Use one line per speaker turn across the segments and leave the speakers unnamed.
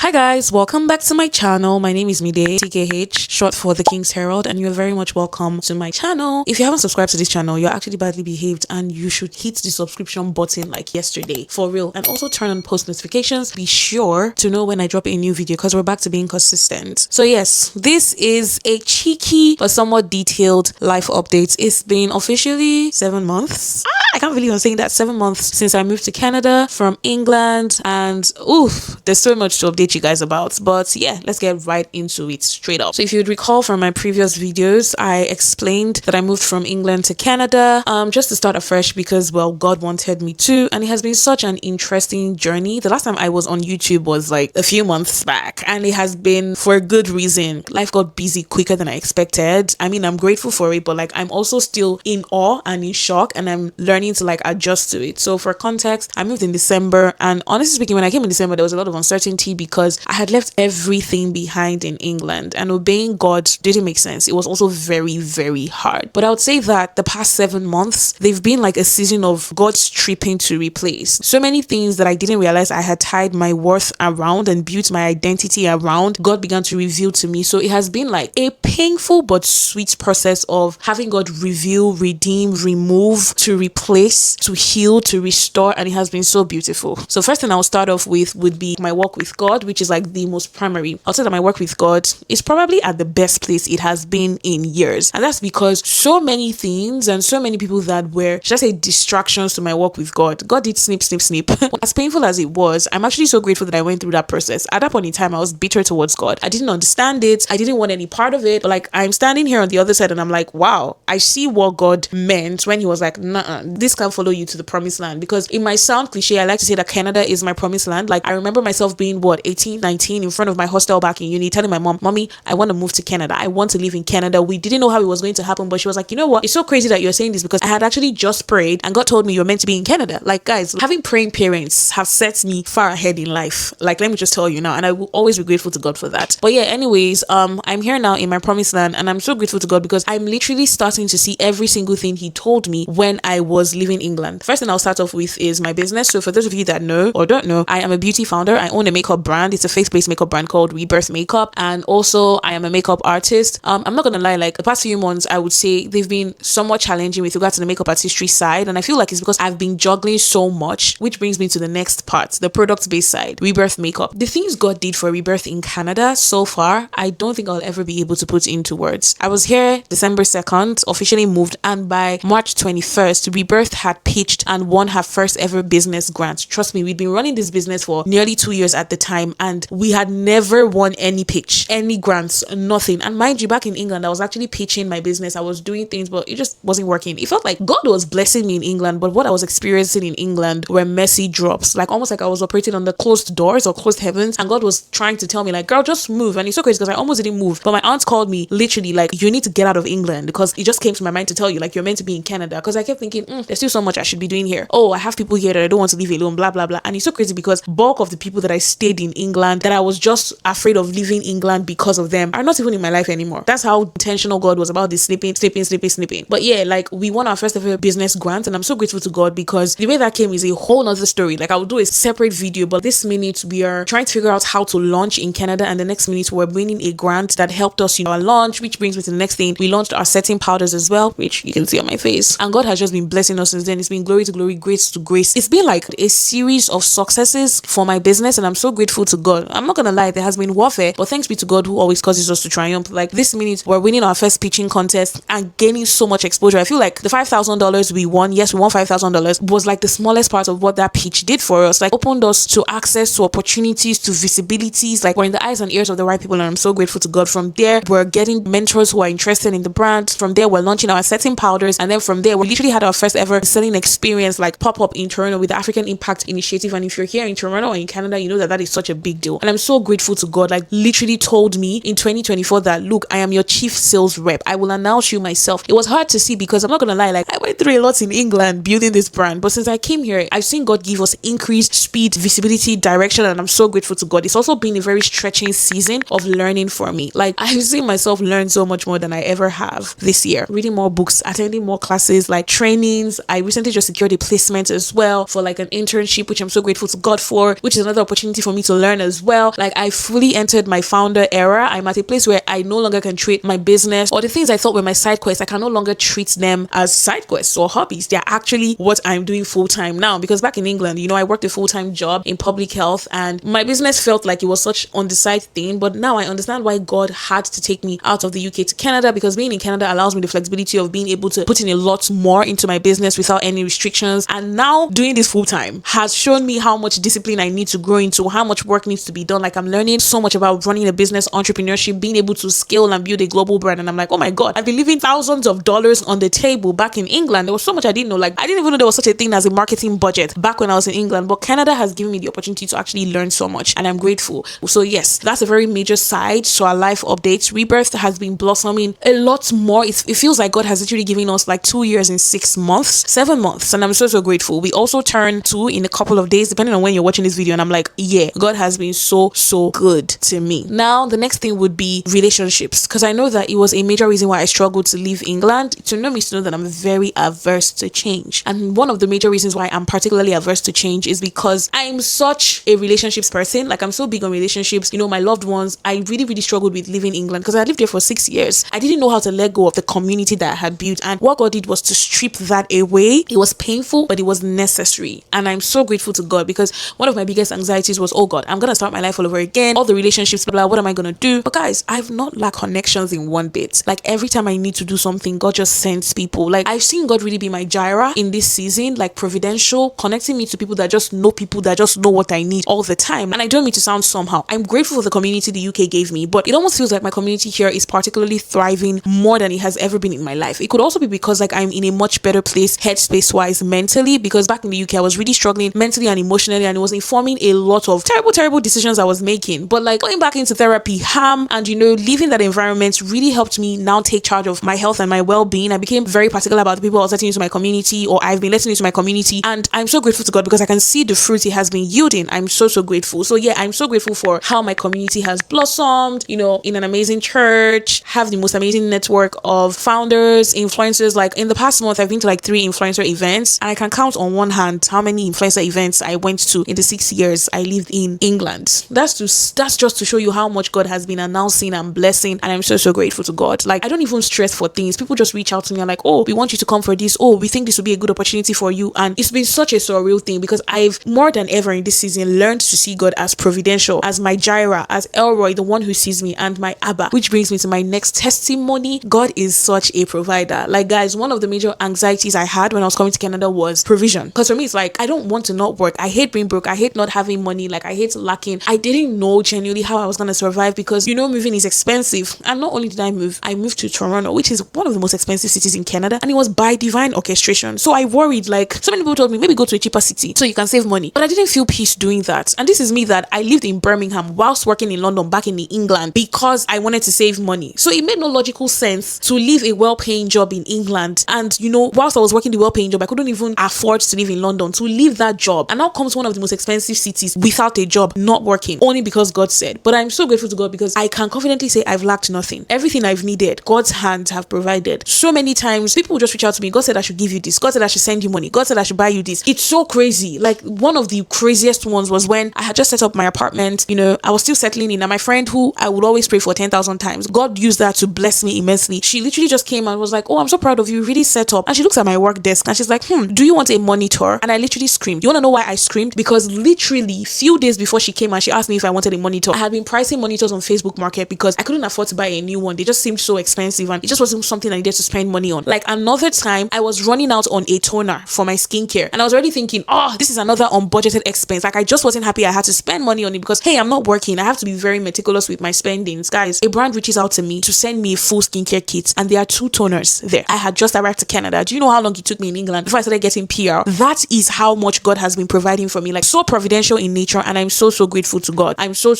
Hi guys, welcome back to my channel. My name is Mide, TKH, short for the King's Herald, and you're very much welcome to my channel. If you haven't subscribed to this channel, you're actually badly behaved and you should hit the subscription button like yesterday, for real. And also turn on post notifications. Be sure to know when I drop a new video because we're back to being consistent. So yes, this is a cheeky but somewhat detailed life update. It's been officially 7 months. I can't believe I'm saying that. 7 months since I moved to Canada from England, and oof, there's so much to update you guys about. But yeah, let's get right into it straight up. So if you'd recall from my previous videos, I explained that I moved from England to Canada just to start afresh because, well, God wanted me to, and it has been such an interesting journey. The last time I was on YouTube was like a few months back, and it has been for a good reason. Life got busy quicker than I expected. I mean, I'm grateful for it, but like I'm also still in awe and in shock, and I'm learning to like adjust to it. So for context, I moved in December, and honestly speaking, when I came in December, there was a lot of uncertainty because I had left everything behind in England, and obeying God didn't make sense. It was also very, very hard. But I would say that the past 7 months, they've been like a season of God stripping to replace. So many things that I didn't realize I had tied my worth around and built my identity around, God began to reveal to me. So it has been like a painful but sweet process of having God reveal, redeem, remove, to replace, to heal, to restore, and it has been so beautiful. So first thing I'll start off with would be my walk with God, which is like the most primary. I'll say that my work with God is probably at the best place it has been in years, and that's because so many things and so many people that were just say distractions to my walk with God did snip. As painful as it was, I'm actually so grateful that I went through that process. At that point in time, I was bitter towards God. I didn't understand it. I didn't want any part of it. But like, I'm standing here on the other side and I'm like, wow, I see what God meant when he was like, nah, this can follow you to the promised land. Because it might sound cliche, I like to say that Canada is my promised land. Like, I remember myself being 18, 19 in front of my hostel back in uni, telling my mom, mommy, I want to move to Canada. I want to live in Canada. We didn't know how it was going to happen, but she was like, you know what? It's so crazy that you're saying this because I had actually just prayed and God told me you're meant to be in Canada. Like, guys, having praying parents have set me far ahead in life. Like, let me just tell you now, and I will always be grateful to God for that. But yeah, anyways, I'm here now in my promised land, and I'm so grateful to God because I'm literally starting to see every single thing he told me when I was living in England. First thing I'll start off with is my business. So for those of you that know or don't know, I am a beauty founder. I own a makeup brand. It's a faith-based makeup brand called Rebirth Makeup, and also I am a makeup artist. I'm not gonna lie, like the past few months, I would say they've been somewhat challenging with regard to the makeup artistry side, and I feel like it's because I've been juggling so much, which brings me to the next part, the product-based side, Rebirth Makeup. The things God did for Rebirth in Canada so far, I don't think I'll ever be able to put into words. I was here December 2nd, officially moved, and by March 21st, Rebirth had pitched and won her first ever business grant. Trust me, we'd been running this business for nearly 2 years at the time, and we had never won any pitch, any grants, nothing. And mind you, back in England, I was actually pitching my business. I was doing things, but it just wasn't working. It felt like God was blessing me in England, but what I was experiencing in England were messy drops, like almost like I was operating on the closed doors or closed heavens, and God was trying to tell me like, girl, just move. And it's so crazy because I almost didn't move, but my aunt called me literally like, you need to get out of England, because it just came to my mind to tell you like you're meant to be in Canada, because I kept thinking there's still so much I should be doing here. Oh, I have people here that I don't want to leave alone, blah blah blah. And it's so crazy because bulk of the people that I stayed in England that I was just afraid of leaving England because of them are not even in my life anymore. That's how intentional God was about this snipping. But yeah, like we won our first ever business grant, and I'm so grateful to God because the way that came is a whole nother story. Like I will do a separate video, but this minute we are trying to figure out how to launch in Canada, and the next minute we're winning a grant that helped us, our launch, which brings me to the next thing. We launched our setting powders as well, which you can see on my face, and God has just been blessing us since then. It's been glory to glory, grace to grace. It's been like a series of successes for my business, and I'm so grateful to God. I'm not gonna lie, there has been warfare, but thanks be to God who always causes us to triumph. Like this minute we're winning our first pitching contest and gaining so much exposure. I feel like the $5,000 we won, yes, we won $5,000, was like the smallest part of what that pitch did for us. Like opened us to access to opportunities, to visibilities. Like we're in the eyes and ears of the right people, and I'm so grateful to God. From there, we're getting mentors who are interested in the brand. From there, we're launching our setting powders, and then from there, we literally had our first ever selling experience, like pop up in Toronto with the African Impact Initiative. And if you're here in Toronto or in Canada, you know that is such a big deal. And I'm so grateful to God. Like literally told me in 2024 that look, I am your chief sales rep. I will announce you myself. It was hard to see because I'm not gonna lie, like I went through a lot in England building this brand, but since I came here, I've seen God give us increased speed, visibility, direction, and I'm so grateful to God. It's also been a very stretching season of learning for me. Like I've seen myself learn so much more than I ever have this year. Reading more books, attending more classes, like trainings. I recently just secured a placement as well for like an internship, which I'm so grateful to God for, which is another opportunity for me to learn learn as well. Like, I fully entered my founder era. I'm at a place where I no longer can treat my business or the things I thought were my side quests. I can no longer treat them as side quests or hobbies. They're actually what I'm doing full time now, because back in England, I worked a full-time job in public health and my business felt like it was such on the side thing. But now I understand why God had to take me out of the UK to Canada, because being in Canada allows me the flexibility of being able to put in a lot more into my business without any restrictions. And now doing this full time has shown me how much discipline I need to grow into, how much work needs to be done. Like, I'm learning so much about running a business, entrepreneurship, being able to scale and build a global brand. And I'm like, oh my God, I've been leaving thousands of dollars on the table back in England. There was so much I didn't know. Like, I didn't even know there was such a thing as a marketing budget back when I was in England. But Canada has given me the opportunity to actually learn so much, and I'm grateful. So yes, that's a very major side to our life updates. Rebirth has been blossoming a lot more. It feels like God has literally given us like 2 years in 6 months, 7 months, and I'm so grateful. We also turn 2 in a couple of days, depending on when you're watching this video, and I'm like, yeah, God has been so good to me. Now the next thing would be relationships, because I know that it was a major reason why I struggled to leave England. To know me, to know that I'm very averse to change, and one of the major reasons why I'm particularly averse to change is because I'm such a relationships person. Like, I'm so big on relationships. My loved ones, I really struggled with leaving England because I lived there for 6 years. I didn't know how to let go of the community that I had built, and what God did was to strip that away. It was painful, but it was necessary, and I'm so grateful to God, because one of my biggest anxieties was, oh God, I'm gonna start my life all over again, all the relationships, blah, blah, what am I gonna do? But guys, I've not lacked connections in one bit. Like, every time I need to do something, God just sends people. Like, I've seen God really be my gyra in this season, like providential, connecting me to people that just know what I need all the time. And I don't mean to sound somehow. I'm grateful for the community the UK gave me, but it almost feels like my community here is particularly thriving more than it has ever been in my life. It could also be because like I'm in a much better place headspace wise mentally, because back in the UK I was really struggling mentally and emotionally, and it was informing a lot of terrible decisions I was making. But like going back into therapy, and leaving that environment really helped me now take charge of my health and my well-being. I became very particular about the people I was letting into my community, or I've been letting into my community, and I'm so grateful to God because I can see the fruit He has been yielding. I'm so grateful. So yeah, I'm so grateful for how my community has blossomed, in an amazing church, have the most amazing network of founders, influencers. Like in the past month, I've been to like 3 influencer events, and I can count on one hand how many influencer events I went to in the 6 years I lived in England. That's just to show you how much God has been announcing and blessing, and I'm so grateful to God. Like, I don't even stress for things. People just reach out to me and like, oh, we want you to come for this. Oh, we think this will be a good opportunity for you. And it's been such a surreal thing, because I've more than ever in this season learned to see God as providential, as my Jireh, as Elroy, the one who sees me, and my Abba, which brings me to my next testimony. God is such a provider. Like, guys, one of the major anxieties I had when I was coming to Canada was provision. Because for me, it's like, I don't want to not work. I hate being broke. I hate not having money. Like, I hate lacking. I didn't know genuinely how I was going to survive, because moving is expensive. And not only did I moved to Toronto, which is one of the most expensive cities in Canada, and it was by divine orchestration. So I worried, like, so many people told me, maybe go to a cheaper city so you can save money. But I didn't feel peace doing that. And this is me that I lived in Birmingham whilst working in London back in England, because I wanted to save money. So it made no logical sense to leave a well-paying job in England. And whilst I was working the well-paying job, I couldn't even afford to live in London, to leave that job. And now comes one of the most expensive cities without a job, not working, only because God said. But I'm so grateful to God, because I can confidently say I've lacked nothing. Everything I've needed, God's hands have provided. So many times people just reach out to me, God said I should give you this, God said I should send you money, God said I should buy you this. It's so crazy. Like, one of the craziest ones was when I had just set up my apartment. I was still settling in, and my friend, who I would always pray for 10,000 times, God used that to bless me immensely. She literally just came and was like, oh, I'm so proud of you, really set up. And she looks at my work desk and she's like, do you want a monitor? And I literally screamed. You want to know why I screamed? Because literally few days before she came and she asked me if I wanted a monitor, I had been pricing monitors on Facebook Market because I couldn't afford to buy a new one. They just seemed so expensive, and it just wasn't something I needed to spend money on. Like, another time I was running out on a toner for my skincare, and I was already thinking, oh, this is another unbudgeted expense. Like, I just wasn't happy I had to spend money on it, because hey, I'm not working. I have to be very meticulous with my spendings. Guys, a brand reaches out to me to send me a full skincare kit, and there are 2 toners there. I had just arrived to Canada. Do you know how long it took me in England before I started getting PR? That is how much God has been providing for me. Like, so providential in nature, and I'm so grateful to God. I'm so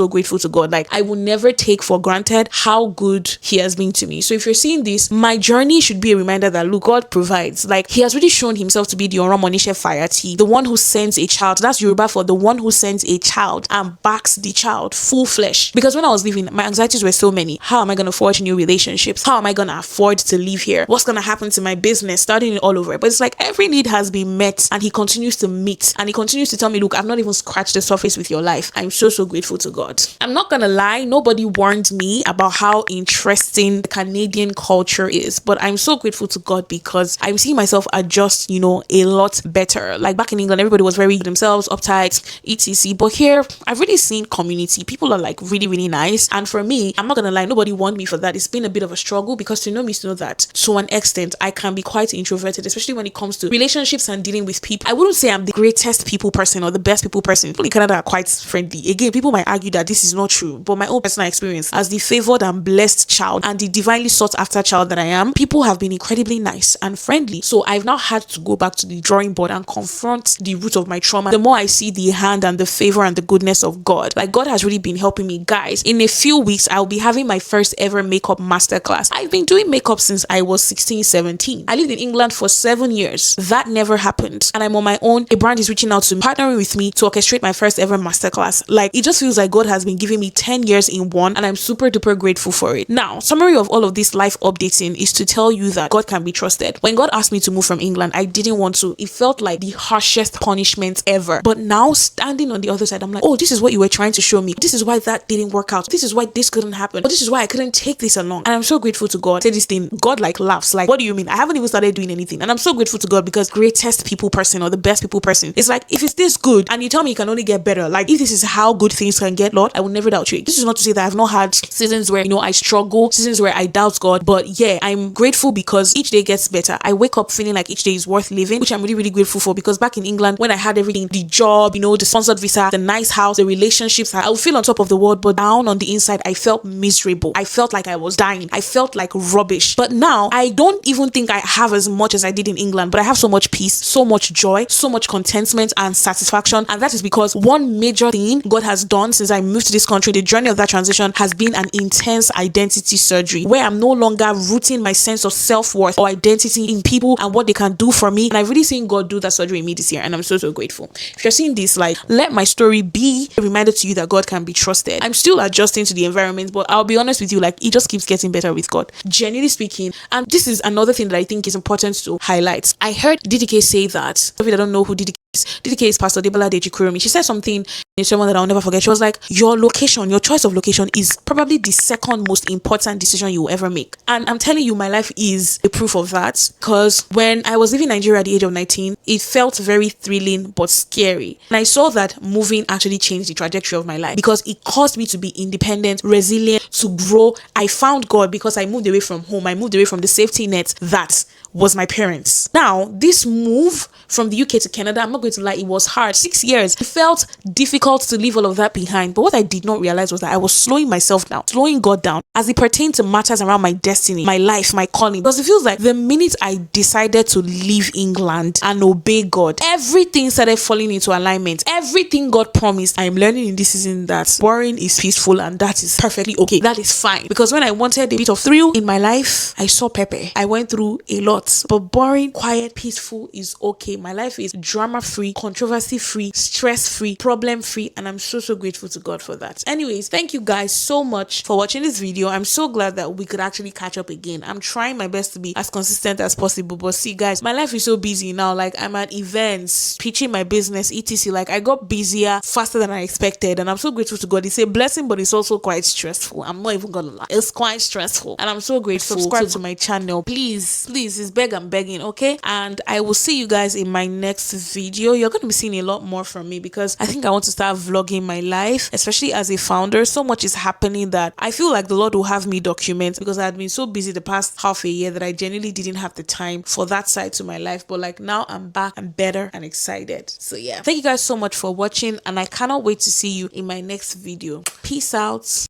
grateful to God. Like, I will never take for granted how good He has been to me. So if you're seeing this, my journey should be a reminder that, look, God provides. Like, He has really shown Himself to be the Oromonishe Fayati, the one who sends a child. That's Yoruba for the one who sends a child and backs the child full flesh. Because when I was leaving, my anxieties were so many. How am I going to forge new relationships? How am I going to afford to live here? What's going to happen to my business? Starting it all over. But it's like every need has been met, and He continues to meet, and He continues to tell me, look, I've not even scratched the surface with your life. I'm so grateful to God. I'm not gonna lie, nobody warned me about how interesting the Canadian culture is, but I'm so grateful to God because I see myself adjust, a lot better. Like back in England, everybody was very themselves, uptight, etc. But here, I've really seen community. People are like really nice. And for me, I'm not gonna lie, nobody warned me for that. It's been a bit of a struggle because to know me to know that to an extent, I can be quite introverted, especially when it comes to relationships and dealing with people. I wouldn't say I'm the greatest people person or the best people person. People in Canada are quite friendly. Again, people might argue that this is not true, but my own personal experience as the favored and blessed child and the divinely sought after child that I am, people have been incredibly nice and friendly. So I've now had to go back to the drawing board and confront the root of my trauma. The more I see the hand and the favor and the goodness of God, like God has really been helping me. Guys, in a few weeks, I'll be having my first ever makeup masterclass. I've been doing makeup since I was 16, 17. I lived in England for 7 years. That never happened. And I'm on my own. A brand is reaching out to me, partnering with me to orchestrate my first ever masterclass. Like, it just feels like God has been giving me 10 years in one, and I'm super duper grateful for it. Now, summary of all of this life updating is to tell you that God can be trusted. When God asked me to move from England, I didn't want to. It felt like the harshest punishment ever. But now, standing on the other side, I'm like, oh, this is what you were trying to show me. This is why that didn't work out. This is why this couldn't happen. But this is why I couldn't take this along. And I'm so grateful to God. Say this thing, God like laughs. Like, what do you mean? I haven't even started doing anything. And I'm so grateful to God because greatest people person or the best people person. It's like, if it's this good and you tell me it can only get better, like if this is how good things can get, Lord, I will never doubt you. This is not to say that I've not had seasons where, I struggle, seasons where I doubt God. But yeah, I'm grateful because each day gets better. I wake up feeling like each day is worth living, which I'm really grateful for because back in England, when I had everything, the job, the sponsored visa, the nice house, the relationships, I would feel on top of the world, but down on the inside, I felt miserable. I felt like I was dying. I felt like rubbish. But now, I don't even think I have as much as I did in England, but I have so much peace, so much joy, so much contentment and satisfaction. And that is because one major thing God has done since I moved to this country, the journey of that transition has been an intense identity surgery where I'm no longer rooting my sense of self-worth or identity in people and what they can do for me. And I've really seen God do that surgery in me this year, and I'm so grateful. If you're seeing this, like, let my story be a reminder to you that God can be trusted. I'm still adjusting to the environment, but I'll be honest with you, like, it just keeps getting better with God, genuinely speaking. And this is another thing that I think is important to highlight. I heard DDK say that, I don't know who DDK is. DDK is Pastor Debola Dejikurumi. She said something in a sermon that I'll never forget. She was like, your location, your choice of location is probably the second most important decision you will ever make. And I'm telling you, my life is a proof of that, because when I was leaving Nigeria at the age of 19, it felt very thrilling but scary. And I saw that moving actually changed the trajectory of my life because it caused me to be independent, resilient, to grow. I found God because I moved away from home. I moved away from the safety net that was my parents. Now, this move from the UK to Canada, I'm not going to lie, it was hard. 6 years. It felt difficult to leave all of that behind. But what I did not realize was that I was slowing myself down, slowing God down as it pertained to matters around my destiny, my life, my calling. Because it feels like the minute I decided to leave England and obey God, everything started falling into alignment. Everything God promised. I'm learning in this season that boring is peaceful, and that is perfectly okay. That is fine. Because when I wanted a bit of thrill in my life, I saw Pepe. I went through a lot. But boring, quiet, peaceful is okay. My life is drama-free, controversy-free, stress-free, problem-free, and I'm so grateful to God for that. Anyways, thank you guys so much for watching this video. I'm so glad that we could actually catch up again. I'm trying my best to be as consistent as possible, but see guys, my life is so busy now. Like, I'm at events, pitching my business, etc. Like, I got busier faster than I expected, and I'm so grateful to God. It's a blessing, but it's also quite stressful. I'm not even gonna lie. It's quite stressful, and I'm so grateful. Subscribe to my channel, please, it's I'm begging, okay? And I will see you guys in my next video. You're going to be seeing a lot more from me because I think I want to start vlogging my life, especially as a founder. So much is happening that I feel like the Lord will have me document, because I had been so busy the past half a year that I genuinely didn't have the time for that side to my life. But like, now I'm back, I'm better and excited. So yeah, thank you guys so much for watching, and I cannot wait to see you in my next video. Peace out.